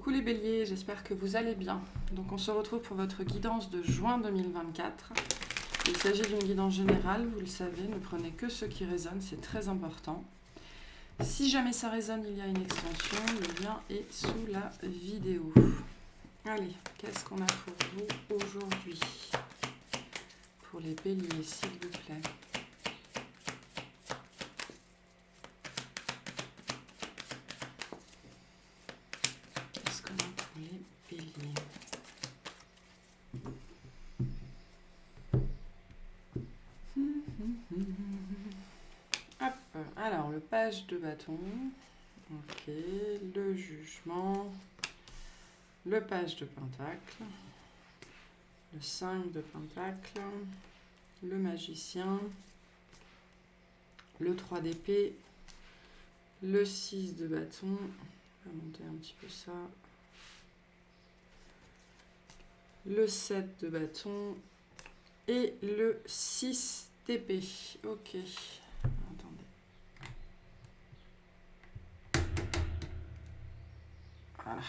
Coucou les béliers, j'espère que vous allez bien. Donc on se retrouve pour votre guidance de juin 2024. Il s'agit d'une guidance générale, vous le savez, ne prenez que ce qui résonne, c'est très important. Si jamais ça résonne, il y a une extension, le lien est sous la vidéo. Allez, qu'est-ce qu'on a pour vous aujourd'hui? Pour les béliers, s'il vous plaît. Qu'est-ce qu'on a pour les béliers? Hop, alors le page de bâton, ok, le jugement, le page de pentacle, le 5 de pentacle, le magicien, le 3 d'épée, le 6 de bâton, on va monter un petit peu ça, le 7 de bâton et le 6 d'épée. Ok, attendez. Voilà.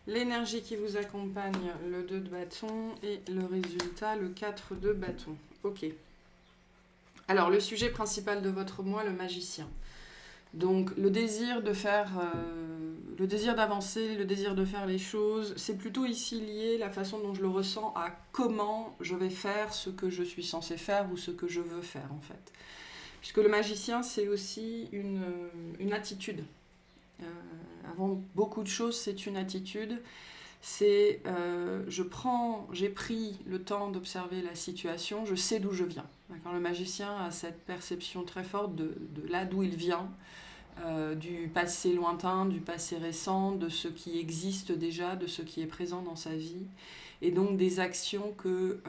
L'énergie qui vous accompagne, le 2 de bâton et le résultat, le 4 de bâton. Ok. Alors, le sujet principal de votre mois, le magicien. Donc, le désir de faire, le désir d'avancer, le désir de faire les choses, c'est plutôt ici lié, la façon dont je le ressens, à comment je vais faire ce que je suis censée faire ou ce que je veux faire, en fait. Puisque le magicien, c'est aussi une attitude. Avant beaucoup de choses, c'est une attitude. C'est j'ai pris le temps d'observer la situation, je sais d'où je viens. D'accord, le magicien a cette perception très forte de là d'où il vient, du passé lointain, du passé récent, de ce qui existe déjà, de ce qui est présent dans sa vie, et donc des actions que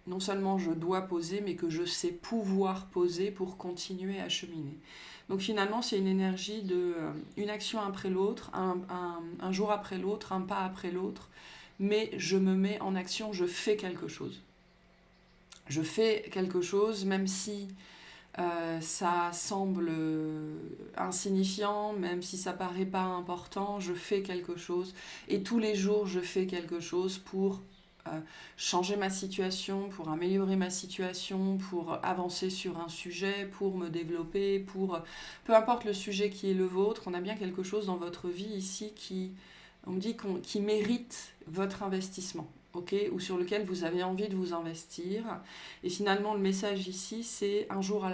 non seulement je dois poser, mais que je sais pouvoir poser pour continuer à cheminer. Donc finalement, c'est une énergie de une action après l'autre, un jour après l'autre, un pas après l'autre, mais je me mets en action, je fais quelque chose. Je fais quelque chose, même si ça semble insignifiant, même si ça paraît pas important, je fais quelque chose. Et tous les jours, je fais quelque chose pour changer ma situation, pour améliorer ma situation, pour avancer sur un sujet, pour me développer, pour peu importe le sujet qui est le vôtre, on a bien quelque chose dans votre vie ici on me dit qui mérite votre investissement, ok, ou sur lequel vous avez envie de vous investir. Et finalement, le message ici, c'est un jour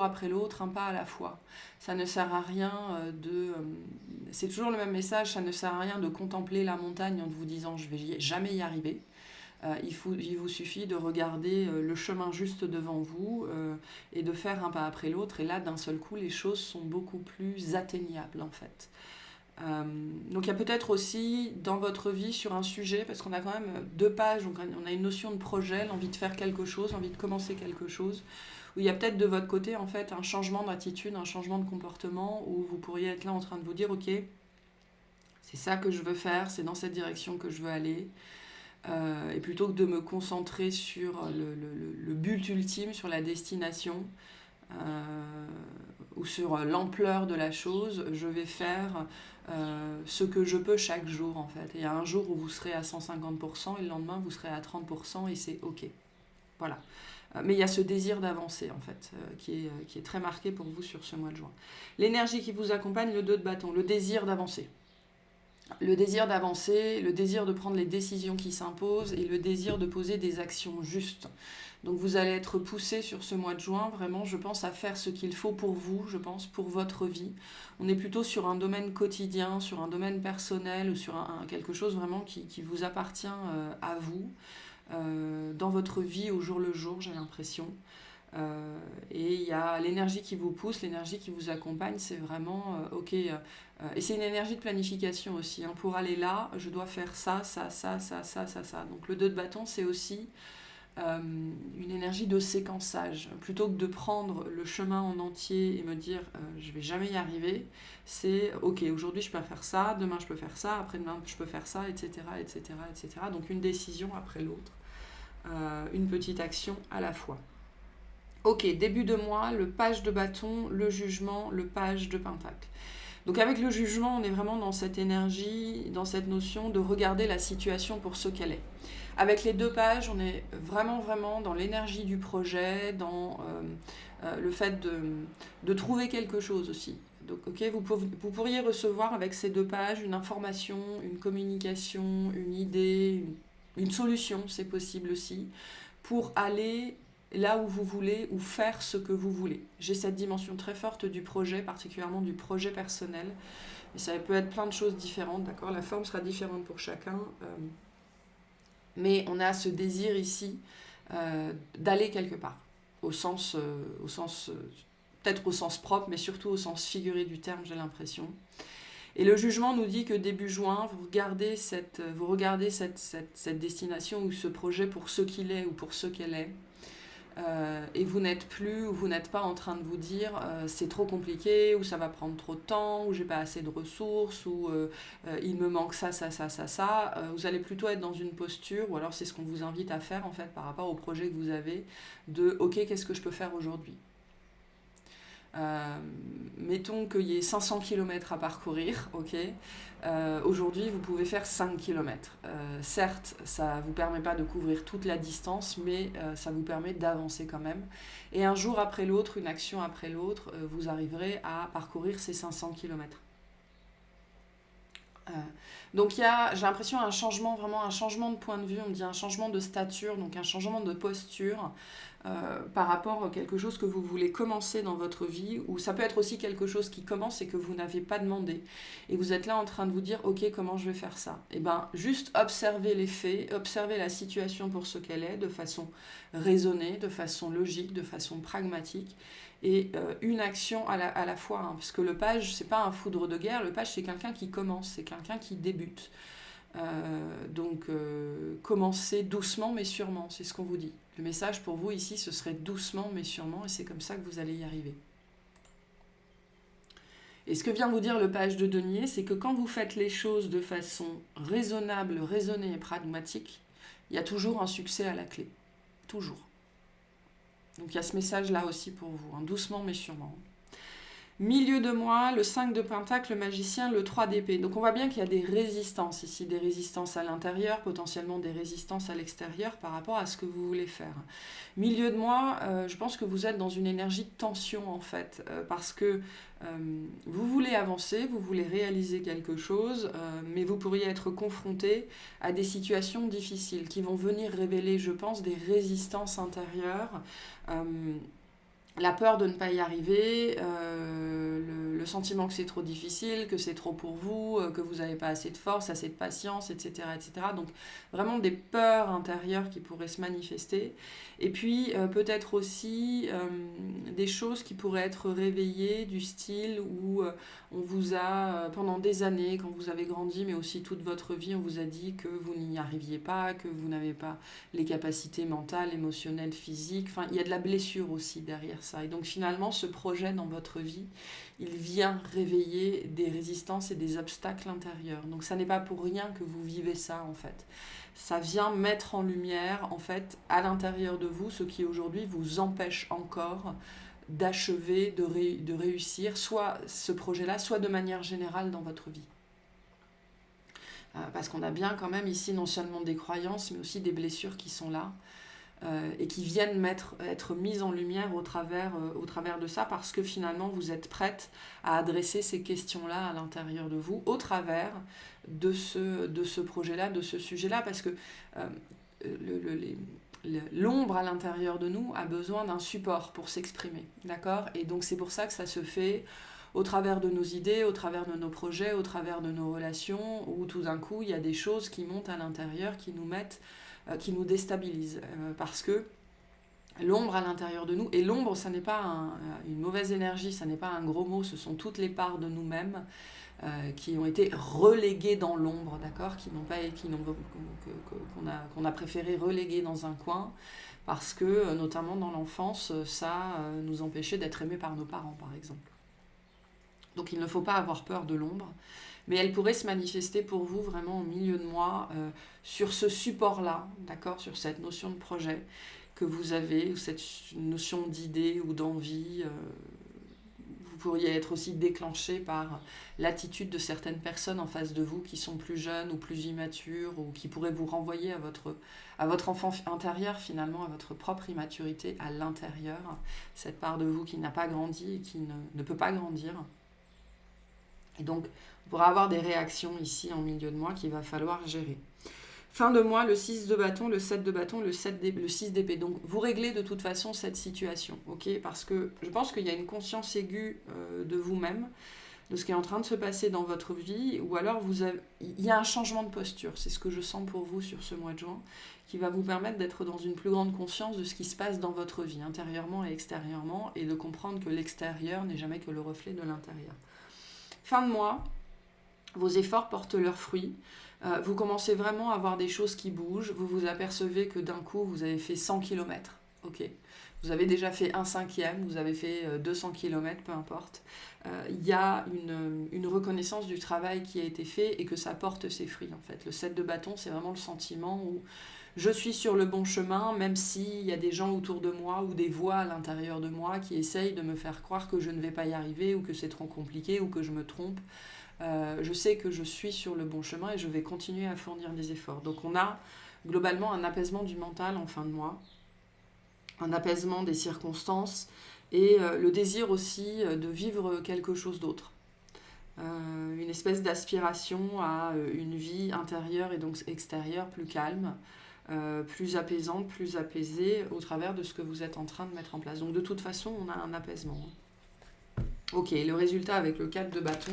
après l'autre, un pas à la fois. Ça ne sert à rien c'est toujours le même message, ça ne sert à rien de contempler la montagne en vous disant je vais jamais y arriver. Il vous suffit de regarder le chemin juste devant vous et de faire un pas après l'autre. Et là, d'un seul coup, les choses sont beaucoup plus atteignables, en fait. Donc il y a peut-être aussi dans votre vie sur un sujet, parce qu'on a quand même 2 pages, donc on a une notion de projet, l'envie de faire quelque chose, l'envie de commencer quelque chose, où il y a peut-être de votre côté, en fait, un changement d'attitude, un changement de comportement, où vous pourriez être là en train de vous dire, ok, c'est ça que je veux faire, c'est dans cette direction que je veux aller. Et plutôt que de me concentrer sur le but ultime, sur la destination ou sur l'ampleur de la chose, je vais faire ce que je peux chaque jour, en fait. Et il y a un jour où vous serez à 150% et le lendemain vous serez à 30% et c'est ok. Voilà. Mais il y a ce désir d'avancer, en fait, qui est très marqué pour vous sur ce mois de juin. L'énergie qui vous accompagne, le 2 de bâton, le désir d'avancer. Le désir d'avancer, le désir de prendre les décisions qui s'imposent et le désir de poser des actions justes. Donc vous allez être poussé sur ce mois de juin, vraiment, je pense, à faire ce qu'il faut pour vous, je pense, pour votre vie. On est plutôt sur un domaine quotidien, sur un domaine personnel ou sur quelque chose vraiment qui vous appartient à vous, dans votre vie au jour le jour, j'ai l'impression. Et il y a l'énergie qui vous pousse, l'énergie qui vous accompagne, c'est vraiment ok. Et c'est une énergie de planification aussi. Hein. Pour aller là, je dois faire ça. Donc le 2 de bâton, c'est aussi une énergie de séquençage. Plutôt que de prendre le chemin en entier et me dire je vais jamais y arriver, c'est ok, aujourd'hui je peux faire ça, demain je peux faire ça, après-demain je peux faire ça, etc. Donc une décision après l'autre, une petite action à la fois. Ok, début de mois, le page de bâton, le jugement, le page de pentacle. Donc avec le jugement, on est vraiment dans cette énergie, dans cette notion de regarder la situation pour ce qu'elle est. Avec les 2 pages, on est vraiment, vraiment dans l'énergie du projet, dans le fait de trouver quelque chose aussi. Donc, vous pourriez recevoir avec ces 2 pages une information, une communication, une idée, une solution, c'est possible aussi, pour aller là où vous voulez ou faire ce que vous voulez. J'ai cette dimension très forte du projet, particulièrement du projet personnel. Et ça peut être plein de choses différentes, d'accord ? La forme sera différente pour chacun. Mais on a ce désir ici d'aller quelque part, peut-être au sens propre, mais surtout au sens figuré du terme, j'ai l'impression. Et le jugement nous dit que début juin, vous regardez cette destination ou ce projet pour ce qu'il est ou pour ce qu'elle est. Et vous n'êtes pas en train de vous dire c'est trop compliqué, ou ça va prendre trop de temps, ou j'ai pas assez de ressources, ou il me manque ça. Vous allez plutôt être dans une posture, ou alors c'est ce qu'on vous invite à faire en fait par rapport au projet que vous avez, de ok, qu'est-ce que je peux faire aujourd'hui ? Mettons qu'il y ait 500 km à parcourir, ok. Aujourd'hui, vous pouvez faire 5 km. Certes, ça ne vous permet pas de couvrir toute la distance, mais ça vous permet d'avancer quand même. Et un jour après l'autre, une action après l'autre, vous arriverez à parcourir ces 500 km. Donc j'ai l'impression vraiment un changement de point de vue, on me dit un changement de stature, donc un changement de posture par rapport à quelque chose que vous voulez commencer dans votre vie, ou ça peut être aussi quelque chose qui commence et que vous n'avez pas demandé. Et vous êtes là en train de vous dire, ok, comment je vais faire ça ? Et bien, juste observez les faits, observez la situation pour ce qu'elle est, de façon raisonnée, de façon logique, de façon pragmatique, et une action à la fois, hein, parce que le page, c'est pas un foudre de guerre, le page c'est quelqu'un qui commence, c'est quelqu'un qui débute. Donc commencez doucement mais sûrement, c'est ce qu'on vous dit. Le message pour vous ici, ce serait doucement mais sûrement, et c'est comme ça que vous allez y arriver. Et ce que vient vous dire le page de denier, c'est que quand vous faites les choses de façon raisonnable, raisonnée et pragmatique, il y a toujours un succès à la clé. Toujours. Donc il y a ce message-là aussi pour vous, hein, doucement mais sûrement. Milieu de mois, le 5 de Pentacle, le magicien, le 3 d'épée. Donc on voit bien qu'il y a des résistances ici, des résistances à l'intérieur, potentiellement des résistances à l'extérieur par rapport à ce que vous voulez faire. Milieu de mois, je pense que vous êtes dans une énergie de tension en fait, parce que vous voulez avancer, vous voulez réaliser quelque chose, mais vous pourriez être confronté à des situations difficiles qui vont venir révéler, je pense, des résistances intérieures. La peur de ne pas y arriver, le sentiment que c'est trop difficile, que c'est trop pour vous, que vous n'avez pas assez de force, assez de patience, etc., etc. Donc vraiment des peurs intérieures qui pourraient se manifester. Et puis peut-être aussi des choses qui pourraient être réveillées du style où on vous a, pendant des années, quand vous avez grandi, mais aussi toute votre vie, on vous a dit que vous n'y arriviez pas, que vous n'avez pas les capacités mentales, émotionnelles, physiques. Enfin, il y a de la blessure aussi derrière ça. Et donc finalement, ce projet dans votre vie, il vient réveiller des résistances et des obstacles intérieurs. Donc ça n'est pas pour rien que vous vivez ça en fait. Ça vient mettre en lumière en fait à l'intérieur de vous ce qui aujourd'hui vous empêche encore d'achever, de réussir, soit ce projet-là, soit de manière générale dans votre vie. Parce qu'on a bien quand même ici non seulement des croyances, mais aussi des blessures qui sont là, et qui viennent être mises en lumière au travers de ça, parce que finalement vous êtes prête à adresser ces questions-là à l'intérieur de vous, au travers de ce projet-là, de ce sujet-là, parce que l'ombre à l'intérieur de nous a besoin d'un support pour s'exprimer, d'accord ? Et donc c'est pour ça que ça se fait au travers de nos idées, au travers de nos projets, au travers de nos relations, où tout d'un coup il y a des choses qui montent à l'intérieur, qui nous déstabilisent, parce que l'ombre à l'intérieur de nous, et l'ombre, ça n'est pas une mauvaise énergie, ça n'est pas un gros mot, ce sont toutes les parts de nous-mêmes qui ont été reléguées dans l'ombre, d'accord, qu'on a préféré reléguer dans un coin, parce que, notamment dans l'enfance, ça nous empêchait d'être aimés par nos parents, par exemple. Donc il ne faut pas avoir peur de l'ombre, mais elle pourrait se manifester pour vous vraiment au milieu de mois sur ce support-là, d'accord, sur cette notion de projet que vous avez, ou cette notion d'idée ou d'envie. pourriez être aussi déclenché par l'attitude de certaines personnes en face de vous qui sont plus jeunes ou plus immatures ou qui pourraient vous renvoyer à votre enfant intérieur finalement, à votre propre immaturité à l'intérieur, cette part de vous qui n'a pas grandi et qui ne peut pas grandir. Et donc, on pourra avoir des réactions ici en milieu de mois qu'il va falloir gérer. Fin de mois, le 6 de bâton, le 7 de bâton, le 6 d'épée. Donc, vous réglez de toute façon cette situation, ok? Parce que je pense qu'il y a une conscience aiguë de vous-même, de ce qui est en train de se passer dans votre vie, ou alors il y a un changement de posture. C'est ce que je sens pour vous sur ce mois de juin, qui va vous permettre d'être dans une plus grande conscience de ce qui se passe dans votre vie, intérieurement et extérieurement, et de comprendre que l'extérieur n'est jamais que le reflet de l'intérieur. Fin de mois, vos efforts portent leurs fruits. Vous commencez vraiment à voir des choses qui bougent. Vous vous apercevez que d'un coup, vous avez fait 100 km. Ok. Vous avez déjà fait 1/5, vous avez fait 200 km, peu importe. Il y a une reconnaissance du travail qui a été fait et que ça porte ses fruits, en fait. Le 7 de bâton, c'est vraiment le sentiment où je suis sur le bon chemin, même s'il y a des gens autour de moi ou des voix à l'intérieur de moi qui essayent de me faire croire que je ne vais pas y arriver ou que c'est trop compliqué ou que je me trompe. Je sais que je suis sur le bon chemin et je vais continuer à fournir des efforts. Donc on a globalement un apaisement du mental en fin de mois, un apaisement des circonstances et le désir aussi de vivre quelque chose d'autre. Une espèce d'aspiration à une vie intérieure et donc extérieure plus calme, plus apaisante, plus apaisée au travers de ce que vous êtes en train de mettre en place. Donc de toute façon, on a un apaisement. Ok, le résultat avec le 4 de bâton,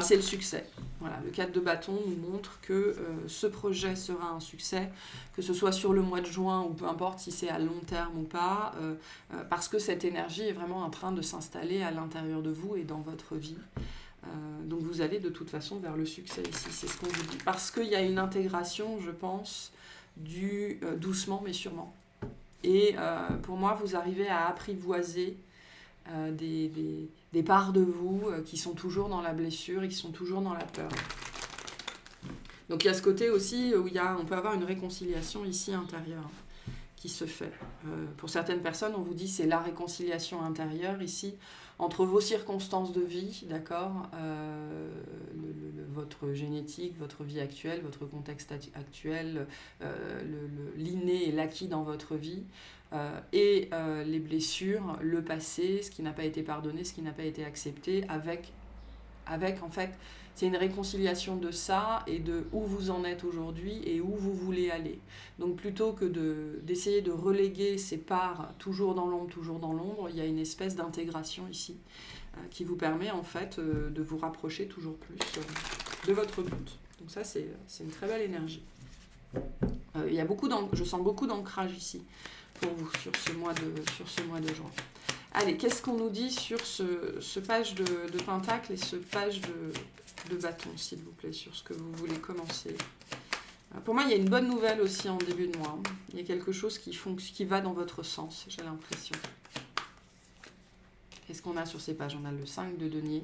c'est le succès. Voilà, le 4 de bâton nous montre que ce projet sera un succès, que ce soit sur le mois de juin ou peu importe si c'est à long terme ou pas, parce que cette énergie est vraiment en train de s'installer à l'intérieur de vous et dans votre vie. Donc vous allez de toute façon vers le succès ici, c'est ce qu'on vous dit. Parce qu'il y a une intégration, je pense, du doucement mais sûrement. Et pour moi, vous arrivez à apprivoiser des parts de vous qui sont toujours dans la blessure et qui sont toujours dans la peur. Donc il y a ce côté aussi où on peut avoir une réconciliation ici intérieure qui se fait. Pour certaines personnes, on vous dit c'est la réconciliation intérieure ici entre vos circonstances de vie, d'accord, votre génétique, votre vie actuelle, votre contexte actuel, l'inné et l'acquis dans votre vie, et les blessures, le passé, ce qui n'a pas été pardonné, ce qui n'a pas été accepté, avec en fait, c'est une réconciliation de ça et de où vous en êtes aujourd'hui et où vous voulez aller. Donc plutôt que d'essayer de reléguer ces parts toujours dans l'ombre, il y a une espèce d'intégration ici qui vous permet en fait de vous rapprocher toujours plus de votre but. Donc ça, c'est une très belle énergie. Je sens beaucoup d'ancrage ici pour vous sur ce mois de juin. Allez, qu'est-ce qu'on nous dit sur ce page de pentacle et ce page de bâton, s'il vous plaît, sur ce que vous voulez commencer. Pour moi, il y a une bonne nouvelle aussi en début de mois. Il y a quelque chose qui va dans votre sens, j'ai l'impression. Qu'est-ce qu'on a sur ces pages? On a le 5 de denier,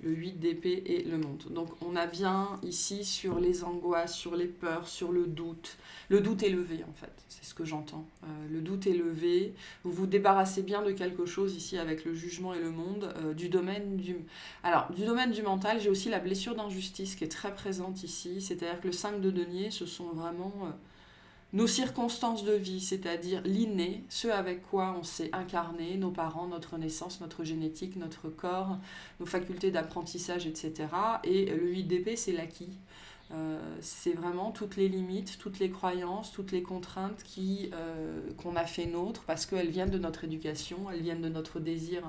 le 8 d'épée et le monde. Donc on a bien ici sur les angoisses, sur les peurs, sur le doute. Le doute est levé en fait, c'est ce que j'entends. Le doute est levé, vous vous débarrassez bien de quelque chose ici avec le jugement et le monde. Du domaine du mental, j'ai aussi la blessure d'injustice qui est très présente ici. C'est-à-dire que le 5 de denier, ce sont vraiment nos circonstances de vie, c'est-à-dire l'inné, ce avec quoi on s'est incarné, nos parents, notre naissance, notre génétique, notre corps, nos facultés d'apprentissage, etc. Et le 8 d'épée, c'est l'acquis. C'est vraiment toutes les limites, toutes les croyances, toutes les contraintes qu'on a fait nôtres parce qu'elles viennent de notre éducation, elles viennent de notre désir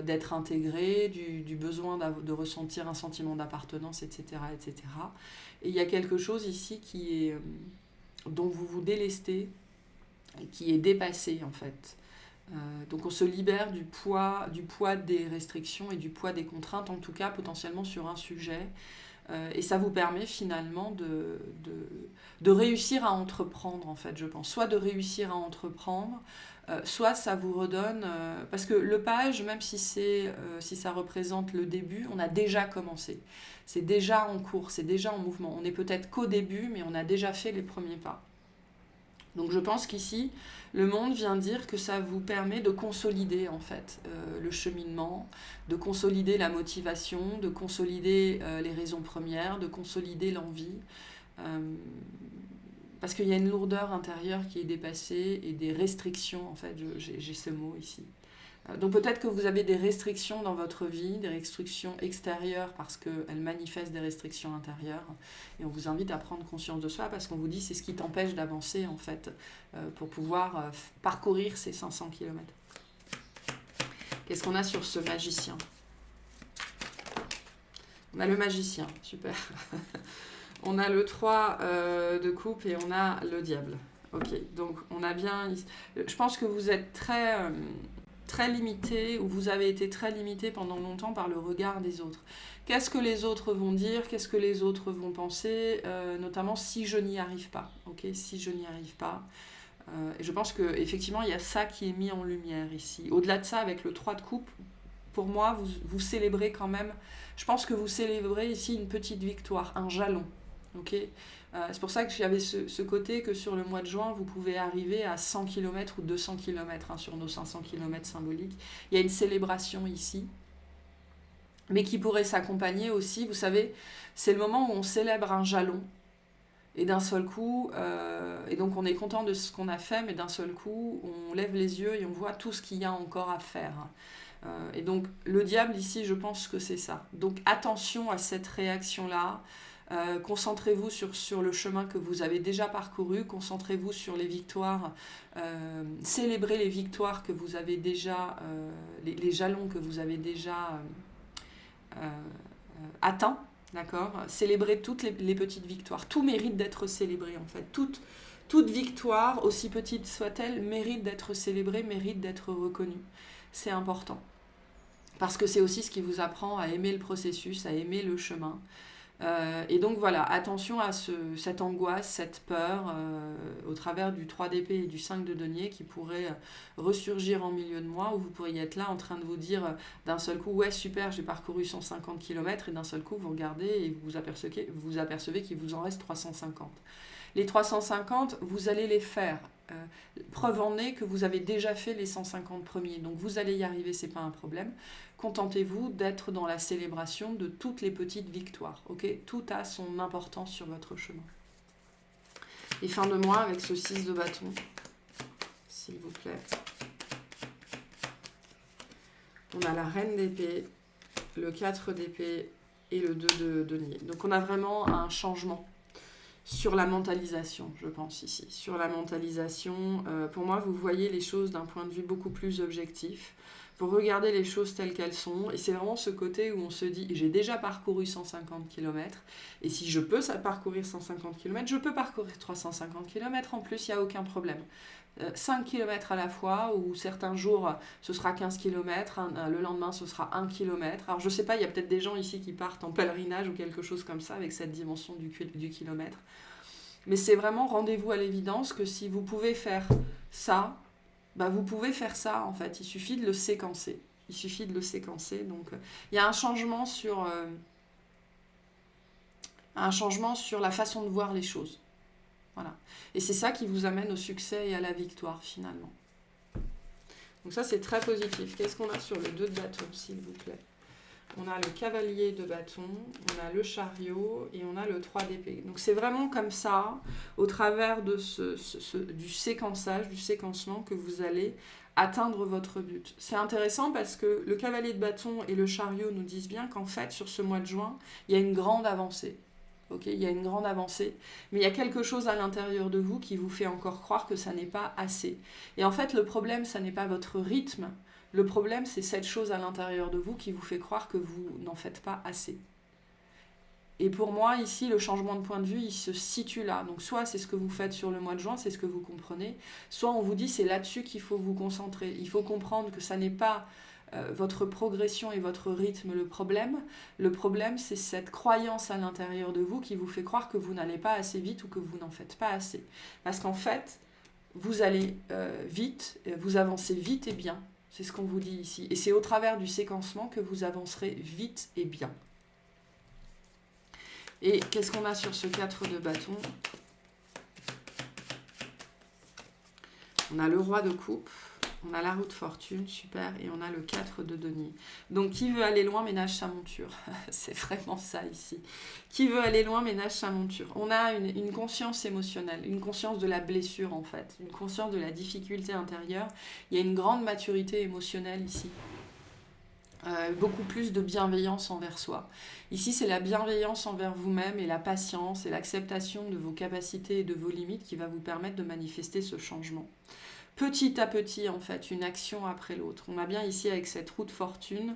d'être intégré, du besoin de ressentir un sentiment d'appartenance, etc., etc. Et il y a quelque chose ici dont vous vous délestez et qui est dépassé en fait. Donc on se libère du poids des restrictions et du poids des contraintes, en tout cas potentiellement sur un sujet. Et ça vous permet finalement de réussir à entreprendre, en fait, je pense. Soit de réussir à entreprendre, soit ça vous redonne... parce que le page, même si ça représente le début, on a déjà commencé. C'est déjà en cours, c'est déjà en mouvement. On n'est peut-être qu'au début, mais on a déjà fait les premiers pas. Donc je pense qu'ici, le monde vient dire que ça vous permet de consolider en fait le cheminement, de consolider la motivation, de consolider les raisons premières, de consolider l'envie. Parce qu'il y a une lourdeur intérieure qui est dépassée et des restrictions, en fait, j'ai ce mot ici. Donc peut-être que vous avez des restrictions dans votre vie, des restrictions extérieures parce qu'elles manifestent des restrictions intérieures. Et on vous invite à prendre conscience de soi parce qu'on vous dit c'est ce qui t'empêche d'avancer en fait pour pouvoir parcourir ces 500 km. Qu'est-ce qu'on a sur ce magicien? On a le magicien, super. On a le 3 de coupe et on a le diable. Ok, donc on a bien... Je pense que vous êtes très limité, ou vous avez été très limité pendant longtemps par le regard des autres. Qu'est-ce que les autres vont dire? Qu'est-ce que les autres vont penser? Notamment si je n'y arrive pas. Ok, si je n'y arrive pas. Et je pense qu'effectivement, il y a ça qui est mis en lumière ici. Au-delà de ça, avec le 3 de coupe, pour moi, vous célébrez quand même... Je pense que vous célébrez ici une petite victoire, un jalon. Okay, c'est pour ça que j'avais ce côté que sur le mois de juin, vous pouvez arriver à 100 km ou 200 km sur nos 500 km symboliques. Il y a une célébration ici, mais qui pourrait s'accompagner aussi, vous savez, c'est le moment où on célèbre un jalon, et d'un seul coup, et donc on est content de ce qu'on a fait, mais d'un seul coup, on lève les yeux et on voit tout ce qu'il y a encore à faire. Et donc le diable ici, je pense que c'est ça. Donc attention à cette réaction-là. Concentrez-vous sur le chemin que vous avez déjà parcouru, concentrez-vous sur les victoires, célébrez les victoires que vous avez déjà, les jalons que vous avez déjà atteints, d'accord? Célébrez toutes les petites victoires. Tout mérite d'être célébré en fait. Toute victoire, aussi petite soit-elle, mérite d'être célébrée, mérite d'être reconnue. C'est important. Parce que c'est aussi ce qui vous apprend à aimer le processus, à aimer le chemin. Et donc voilà, attention à cette angoisse, cette peur au travers du 3 d'épée et du 5 de denier qui pourrait ressurgir en milieu de mois où vous pourriez être là en train de vous dire d'un seul coup ouais super j'ai parcouru 150 km et d'un seul coup vous regardez et vous apercevez qu'il vous en reste 350. Les 350 vous allez les faire. Preuve en est que vous avez déjà fait les 150 premiers, donc vous allez y arriver, c'est pas un problème. Contentez-vous d'être dans la célébration de toutes les petites victoires. Okay, tout a son importance sur votre chemin. Et fin de mois avec ce 6 de bâton, s'il vous plaît. On a la reine d'épée, le 4 d'épée et le 2 de denier. Donc on a vraiment un changement sur la mentalisation, je pense ici. Sur la mentalisation, pour moi, vous voyez les choses d'un point de vue beaucoup plus objectif. Vous regardez les choses telles qu'elles sont, et c'est vraiment ce côté où on se dit, j'ai déjà parcouru 150 km, et si je peux parcourir 150 km, je peux parcourir 350 km en plus, il n'y a aucun problème. 5 km à la fois, ou certains jours, ce sera 15 km, le lendemain, ce sera 1 km. Alors, je ne sais pas, il y a peut-être des gens ici qui partent en pèlerinage ou quelque chose comme ça, avec cette dimension du kilomètre. Mais c'est vraiment rendez-vous à l'évidence que si vous pouvez faire ça, bah vous pouvez faire ça, en fait. Il suffit de le séquencer. Donc, il y a un changement sur la façon de voir les choses. Voilà. Et c'est ça qui vous amène au succès et à la victoire, finalement. Donc ça, c'est très positif. Qu'est-ce qu'on a sur le 2 de bâton, s'il vous plaît? On a le cavalier de bâton, on a le chariot et on a le 3 d'épée. Donc c'est vraiment comme ça, au travers de du séquençage, du séquencement, que vous allez atteindre votre but. C'est intéressant parce que le cavalier de bâton et le chariot nous disent bien qu'en fait, sur ce mois de juin, il y a une grande avancée. Okay, il y a une grande avancée, mais il y a quelque chose à l'intérieur de vous qui vous fait encore croire que ça n'est pas assez. Et en fait, le problème, ça n'est pas votre rythme. Le problème, c'est cette chose à l'intérieur de vous qui vous fait croire que vous n'en faites pas assez. Et pour moi, ici, le changement de point de vue, il se situe là. Donc soit c'est ce que vous faites sur le mois de juin, c'est ce que vous comprenez, soit on vous dit c'est là-dessus qu'il faut vous concentrer. Il faut comprendre que ça n'est pas votre progression et votre rythme le problème. Le problème, c'est cette croyance à l'intérieur de vous qui vous fait croire que vous n'allez pas assez vite ou que vous n'en faites pas assez. Parce qu'en fait, vous allez vite, vous avancez vite et bien. C'est ce qu'on vous dit ici. Et c'est au travers du séquencement que vous avancerez vite et bien. Et qu'est-ce qu'on a sur ce 4 de bâton? On a le roi de coupe, on a la roue de fortune, super, et on a le 4 de denier. Donc, qui veut aller loin, ménage sa monture. C'est vraiment ça ici. Qui veut aller loin, ménage sa monture. On a une conscience émotionnelle, une conscience de la blessure, en fait, une conscience de la difficulté intérieure. Il y a une grande maturité émotionnelle ici. Beaucoup plus de bienveillance envers soi. Ici, c'est la bienveillance envers vous-même et la patience et l'acceptation de vos capacités et de vos limites qui va vous permettre de manifester ce changement. Petit à petit, en fait, une action après l'autre. On a bien ici, avec cette roue de fortune,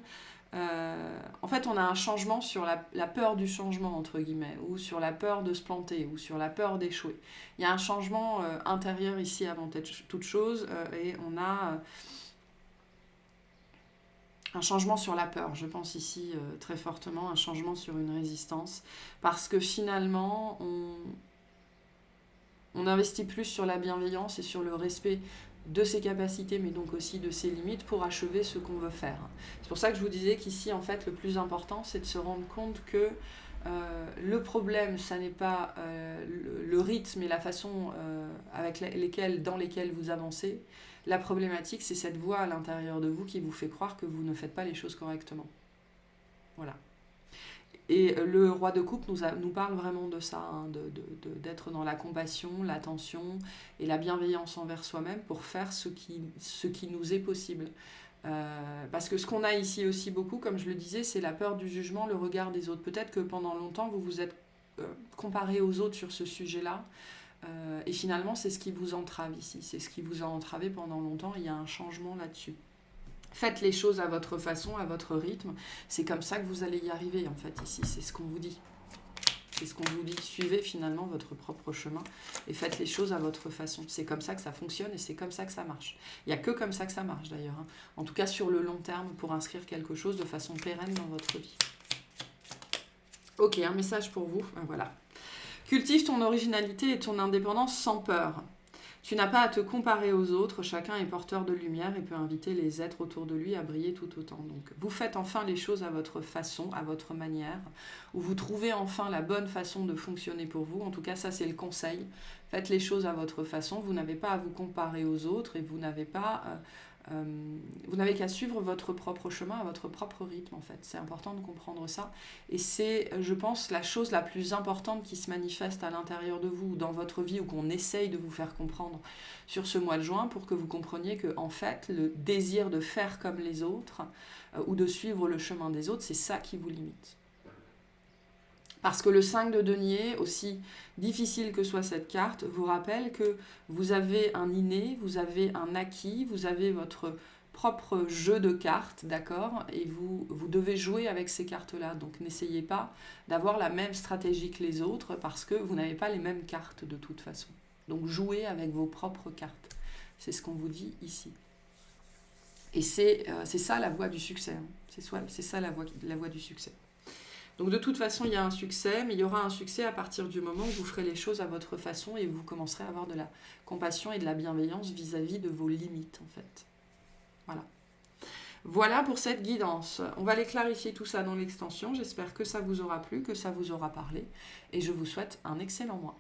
en fait, on a un changement sur la peur du changement, entre guillemets, ou sur la peur de se planter, ou sur la peur d'échouer. Il y a un changement intérieur ici avant toute chose, et on a... un changement sur la peur, je pense ici très fortement, un changement sur une résistance, parce que finalement, on investit plus sur la bienveillance et sur le respect de ses capacités, mais donc aussi de ses limites pour achever ce qu'on veut faire. C'est pour ça que je vous disais qu'ici, en fait, le plus important, c'est de se rendre compte que le problème, ça n'est pas le rythme et la façon dans lesquelles vous avancez. La problématique, c'est cette voix à l'intérieur de vous qui vous fait croire que vous ne faites pas les choses correctement. Voilà. Et le roi de coupe nous parle vraiment de ça, hein, d'être dans la compassion, l'attention et la bienveillance envers soi-même pour faire ce qui nous est possible. Parce que ce qu'on a ici aussi beaucoup, comme je le disais, c'est la peur du jugement, le regard des autres. Peut-être que pendant longtemps, vous vous êtes comparé aux autres sur ce sujet-là. Et finalement, c'est ce qui vous entrave ici. C'est ce qui vous a entravé pendant longtemps. Il y a un changement là-dessus. Faites les choses à votre façon, à votre rythme. C'est comme ça que vous allez y arriver, en fait, ici. C'est ce qu'on vous dit. C'est ce qu'on vous dit. Suivez finalement votre propre chemin et faites les choses à votre façon. C'est comme ça que ça fonctionne et c'est comme ça que ça marche. Il n'y a que comme ça que ça marche, d'ailleurs. Hein. En tout cas, sur le long terme, pour inscrire quelque chose de façon pérenne dans votre vie. Ok, un message pour vous. Voilà. Cultive ton originalité et ton indépendance sans peur. Tu n'as pas à te comparer aux autres, chacun est porteur de lumière et peut inviter les êtres autour de lui à briller tout autant. Donc, vous faites enfin les choses à votre façon, à votre manière, ou vous trouvez enfin la bonne façon de fonctionner pour vous. En tout cas, ça c'est le conseil. Faites les choses à votre façon, vous n'avez pas à vous comparer aux autres et vous n'avez qu'à suivre votre propre chemin, à votre propre rythme en fait. C'est important de comprendre ça. Et c'est, je pense, la chose la plus importante qui se manifeste à l'intérieur de vous, dans votre vie, ou qu'on essaye de vous faire comprendre sur ce mois de juin, pour que vous compreniez que, en fait, le désir de faire comme les autres, ou de suivre le chemin des autres, c'est ça qui vous limite. Parce que le 5 de denier, aussi difficile que soit cette carte, vous rappelle que vous avez un inné, vous avez un acquis, vous avez votre propre jeu de cartes, d'accord ? Et vous devez jouer avec ces cartes-là. Donc n'essayez pas d'avoir la même stratégie que les autres parce que vous n'avez pas les mêmes cartes de toute façon. Donc jouez avec vos propres cartes. C'est ce qu'on vous dit ici. Et c'est ça la voie du succès. Hein. C'est ça la voie du succès. Donc de toute façon, il y a un succès, mais il y aura un succès à partir du moment où vous ferez les choses à votre façon et vous commencerez à avoir de la compassion et de la bienveillance vis-à-vis de vos limites, en fait. Voilà. Voilà pour cette guidance. On va aller clarifier tout ça dans l'extension. J'espère que ça vous aura plu, que ça vous aura parlé. Et je vous souhaite un excellent mois.